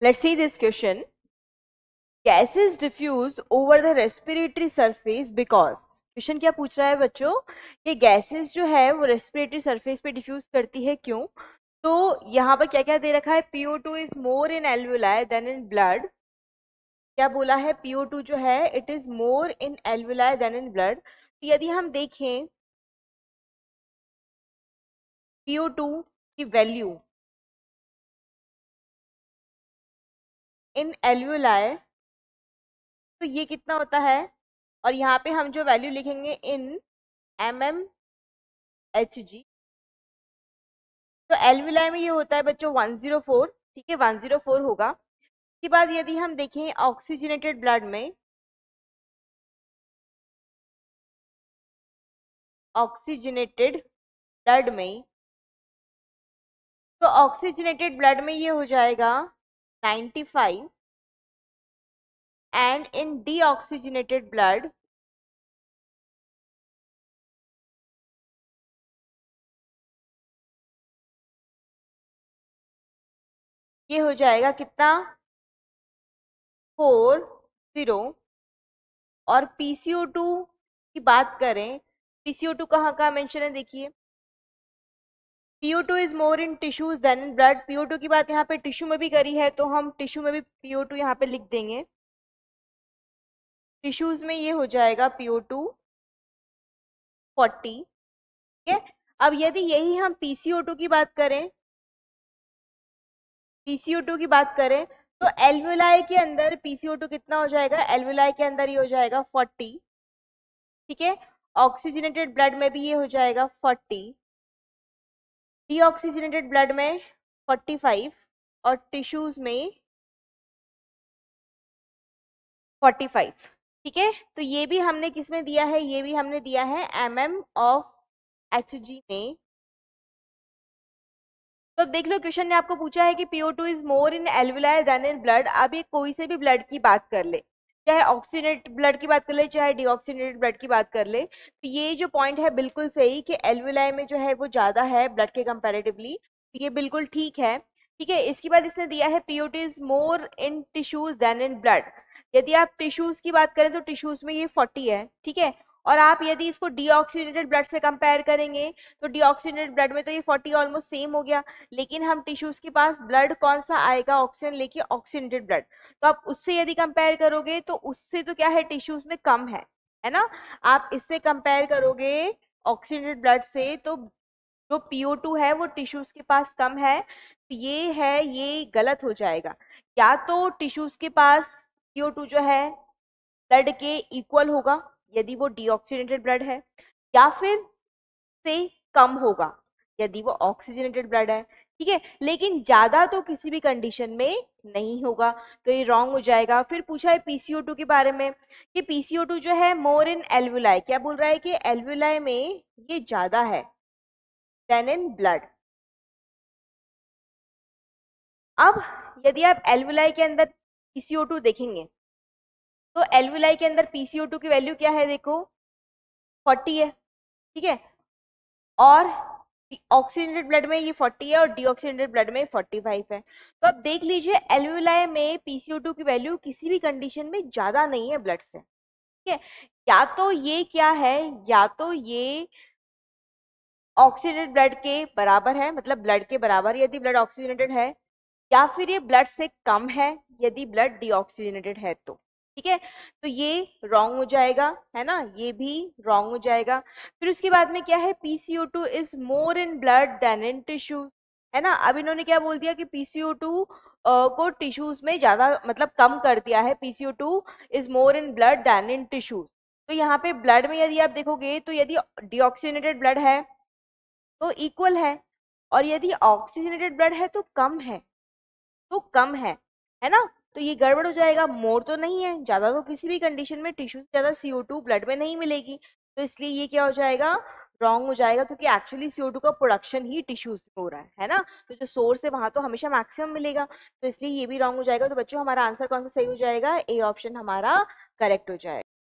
Let's see this question. Gases diffuse over the respiratory surface because question क्या पूछ रहा है बच्चों कि गैसेस जो है वो रेस्पिरेटरी सरफेस पे डिफ्यूज करती है क्यों। तो यहाँ पर क्या क्या दे रखा है, PO2 is more in alveoli than in blood. क्या बोला है, PO2 जो है it is more in alveoli than in blood. तो यदि हम देखें PO2 की वैल्यू इन एल्वुलाई तो ये कितना होता है, और यहाँ पे हम जो वैल्यू लिखेंगे इन mmHg, तो एल्वुलाई में ये होता है बच्चों 104। ठीक है, 104 होगा। इसके बाद यदि हम देखें ऑक्सीजनेटेड ब्लड में, ऑक्सीजनेटेड ब्लड में, तो ऑक्सीजनेटेड ब्लड में ये हो जाएगा 95 एंड इन डीऑक्सीजनेटेड ब्लड ये हो जाएगा कितना, 40। और PCO2 की बात करें, PCO2 कहाँ कहाँ मेंशन है देखिए, PO2 is more in tissues than in blood. PO2 की बात यहाँ पे टिश्यू में भी करी है तो हम टिश्यू में भी PO2 यहाँ पे लिख देंगे। टिश्यूज में ये हो जाएगा PO2 40। ठीक है, अब यदि यही हम PCO2 की बात करें, PCO2 की बात करें तो एल्वुलाई के अंदर PCO2 कितना हो जाएगा, एल्वुलाई के अंदर ये हो जाएगा 40। ठीक है, ऑक्सीजनेटेड ब्लड में भी ये हो जाएगा 40, डीऑक्सीजनेटेड ब्लड में 45 और टिश्यूज में 45। ठीक है, तो ये भी हमने किस में दिया है, ये भी हमने दिया है mmHg में। तो अब देख लो क्वेश्चन ने आपको पूछा है कि PO2 is more in alveoli than in blood. अब ये कोई से भी ब्लड की बात कर ले, चाहे ऑक्सीजनेट ब्लड की बात कर ले चाहे डीऑक्सीजनेटेड ब्लड की बात कर ले, तो ये जो पॉइंट है बिल्कुल सही कि एल्वुलाई में जो है वो ज्यादा है ब्लड के कंपैरेटिवली, तो ये बिल्कुल ठीक है। ठीक है, इसके बाद इसने दिया है PO2 is more in tissues than in blood. यदि आप टिश्यूज की बात करें तो टिश्यूज में ये 40 है। ठीक है, और आप यदि इसको डीऑक्सीजनेटेड ब्लड से कंपेयर करेंगे तो डीऑक्सीजनेटेड ब्लड में तो ये 40 ऑलमोस्ट सेम हो गया, लेकिन हम टिश्यूज के पास ब्लड कौन सा आएगा, ऑक्सीजन लेके ऑक्सीजनेटेड ब्लड। तो आप उससे यदि कंपेयर करोगे तो उससे तो क्या है, टिश्यूज में कम है ना। आप इससे कंपेयर करोगे ऑक्सीजनेटेड ब्लड से तो जो PO2 है वो टिश्यूज के पास कम है, तो ये है, ये गलत हो जाएगा। या तो टिश्यूज के पास PO2 जो है ब्लड के इक्वल होगा यदि वो डीऑक्सीजनेटेड ब्लड है, या फिर से कम होगा यदि वो ऑक्सीजनेटेड ब्लड है। ठीक है, लेकिन ज्यादा तो किसी भी कंडीशन में नहीं होगा, तो ये रॉन्ग हो जाएगा। फिर पूछा है PCO2 के बारे में कि PCO2 जो है मोर इन एल्वुलाई, क्या बोल रहा है कि एल्वुलाई में ये ज्यादा है देन इन ब्लड। अब यदि आप एल्वुलाई के अंदर PCO2 देखेंगे तो एल्वुलाई के अंदर PCO2 की वैल्यू क्या है, देखो 40 है। ठीक है, और ऑक्सीजनेटेड ब्लड में ये 40 है और डीऑक्सीजनेटेड ब्लड में 45 है। तो अब देख लीजिए एल्वुलाई में PCO2 की वैल्यू किसी भी कंडीशन में ज्यादा नहीं है ब्लड से। ठीक है, या तो ये क्या है, या तो ये ऑक्सीजनेटेड ब्लड के बराबर है, मतलब ब्लड के बराबर यदि ब्लड ऑक्सीजनेटेड है, या फिर ये ब्लड से कम है यदि ब्लड डीऑक्सीजनेटेड है तो। ठीक है, तो ये रॉन्ग हो जाएगा, है ना, ये भी रॉन्ग हो जाएगा। फिर उसके बाद में क्या है, PCO2 is more in blood than in tissues, है ना। अब इन्होंने क्या बोल दिया कि PCO2 को टिश्यूज में ज्यादा मतलब कम कर दिया है, PCO2 is more in blood than in tissues. तो यहाँ पे ब्लड में यदि आप देखोगे तो यदि डीऑक्सीजनेटेड ब्लड है तो इक्वल है, और यदि ऑक्सीजनेटेड ब्लड है तो कम है, तो कम है ना। तो ये गड़बड़ हो जाएगा, मोर तो नहीं है, ज्यादा तो किसी भी कंडीशन में टिश्यू से ज्यादा CO2 ब्लड में नहीं मिलेगी, तो इसलिए ये क्या हो जाएगा, रॉन्ग हो जाएगा, क्योंकि एक्चुअली CO2 का प्रोडक्शन ही टिश्यूज में हो रहा है ना। तो जो सोर्स है वहां तो हमेशा मैक्सिमम मिलेगा, तो इसलिए ये भी रॉन्ग हो जाएगा। तो बच्चों हमारा आंसर कौन सा सही हो जाएगा, A ऑप्शन हमारा करेक्ट हो जाएगा।